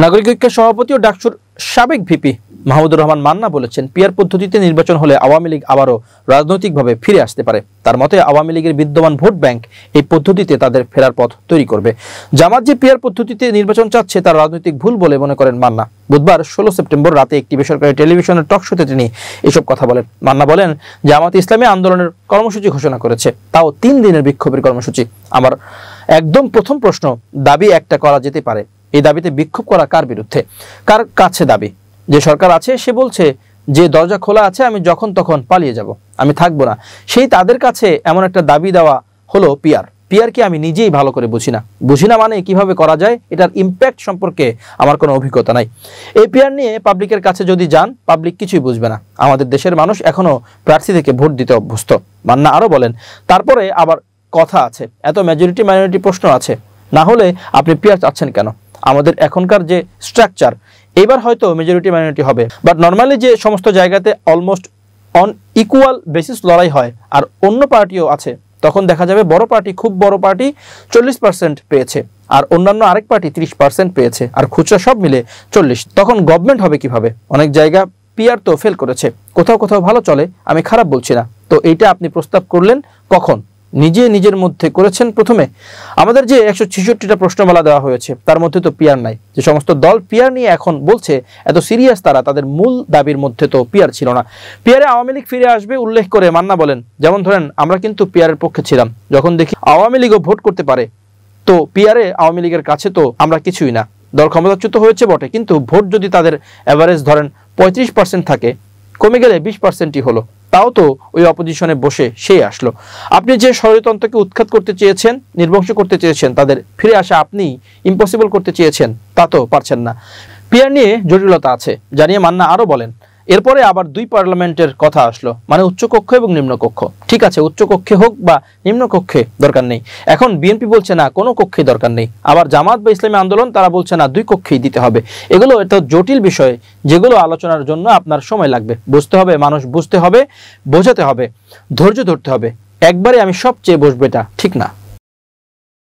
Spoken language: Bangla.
নাগরিক ঐক্যের সভাপতি ও ডাকসুর সাবেক ভিপি মাহমুদুর রহমান মান্না বলেছেন, পিআর পদ্ধতিতে নির্বাচন হলে আওয়ামী লীগ আবারও রাজনৈতিকভাবে ফিরে আসতে পারে। তার মতে, আওয়ামী লীগের বিদ্যমান ভোট ব্যাংক এই পদ্ধতিতে তাদের ফেরার পথ তৈরি করবে। জামাত যে পিআর পদ্ধতিতে নির্বাচন চাচ্ছে তার রাজনৈতিক ভুল বলে মনে করেন মান্না। বুধবার 16 সেপ্টেম্বর রাতে একটি বেসরকারি টেলিভিশনের টক শোতে তিনি এসব কথা বলেন। মান্না বলেন, জামাত ইসলামী আন্দোলনের কর্মসূচি ঘোষণা করেছে, তাও 3 দিনের বিক্ষোভের কর্মসূচি। আমার একদম প্রথম প্রশ্ন, দাবি একটা করা যেতে পারে, এই দাবিতে বিক্ষোভ করা কার বিরুদ্ধে, কার কাছে দাবি? যে সরকার আছে সে বলছে যে দরজা খোলা আছে, আমি যখন তখন পালিয়ে যাব, আমি থাকবো না, সেই তাদের কাছে এমন একটা দাবি দেওয়া হলো পিআর। পিআরকে আমি নিজেই ভালো করে বুঝি না মানে কিভাবে করা যায় এটার ইম্প্যাক্ট সম্পর্কে আমার কোনো অভিজ্ঞতা নাই। এই পিআর নিয়ে পাবলিকের কাছে যদি যান, পাবলিক কিছুই বুঝবে না। আমাদের দেশের মানুষ এখনো প্রার্থী থেকে ভোট দিতে অভ্যস্ত। মান্না আরো বলেন, তারপরে আবার কথা আছে, এত মেজরিটি মাইনরিটি প্রশ্ন আছে, না হলে আপনি পিআর চাচ্ছেন কেন? আমাদের এখনকার যে স্ট্রাকচার, এবার হয়তো মেজরিটি মাইনরিটি হবে, বাট নর্মালি যে সমস্ত জায়গাতে অলমোস্ট অন ইকুয়াল বেসিস লড়াই হয় আর অন্য পার্টিও আছে, তখন দেখা যাবে বড় পার্টি, খুব বড় পার্টি 40% পেয়েছে আর অন্যান্য আরেক পার্টি 30% পেয়েছে, আর খুচরা সব মিলে 40। তখন গভর্নমেন্ট হবে কিভাবে? অনেক জায়গা পিআর তো ফেল করেছে, কোথাও কোথাও ভালো চলে, আমি খারাপ বলছি না। তো এইটা আপনি প্রস্তাব করলেন কখন? নিজের মধ্যে করেছেন প্রথমে। আমাদের যে 166টা প্রশ্নমালা দেওয়া হয়েছে তার মধ্যে তো পিআর নাই। যে সমস্ত দল পিআর নিয়ে এখন বলছে এত সিরিয়াস, তাদের মূল দাবির মধ্যে তো পিআর ছিল না। পিআরে আওয়ামী লীগ ফিরে আসবে উল্লেখ করে মান্না বলেন, যেমন ধরেন আমরা কিন্তু পিআরের পক্ষে ছিলাম, যখন দেখি আওয়ামী লীগও ভোট করতে পারে, তো পিআরে আওয়ামী লীগের কাছে তো আমরা কিছুই না। দল ক্ষমতাচ্যুত হয়েছে বটে, কিন্তু ভোট যদি তাদের অ্যাভারেজ ধরেন 35% থাকে, কমে গেলে 20%ই হলো, তাও তো ওই অপোজিশনে বসে সেই আসলো। আপনি যে ষড়যন্ত্রকে উৎখাত করতে চেয়েছেন, নির্বংশ করতে চেয়েছেন, তাদের ফিরে আসা আপনি ইম্পসিবল করতে চেয়েছেন, তা তো পারছেন না। পিআর নিয়ে জটিলতা আছে জানিয়ে মান্না আরো বলেন, এরপরে আবার 2 পার্লামেন্টের কথা আসলো, মানে উচ্চকক্ষ এবং নিম্নকক্ষ। ঠিক আছে, উচ্চকক্ষে হোক বা নিম্নকক্ষে দরকার নেই। এখন বিএনপি বলছে না কোনো কক্ষেই দরকার নেই, আবার জামাত বা ইসলামী আন্দোলন তারা বলছে না 2 কক্ষেই দিতে হবে। এগুলো এত জটিল বিষয় যেগুলো আলোচনার জন্য আপনার সময় লাগবে, বুঝতে হবে, মানুষ বুঝতে হবে, বোঝাতে হবে, ধৈর্য ধরতে হবে। একবারে আমি সবচেয়ে বসবো এটা ঠিক না।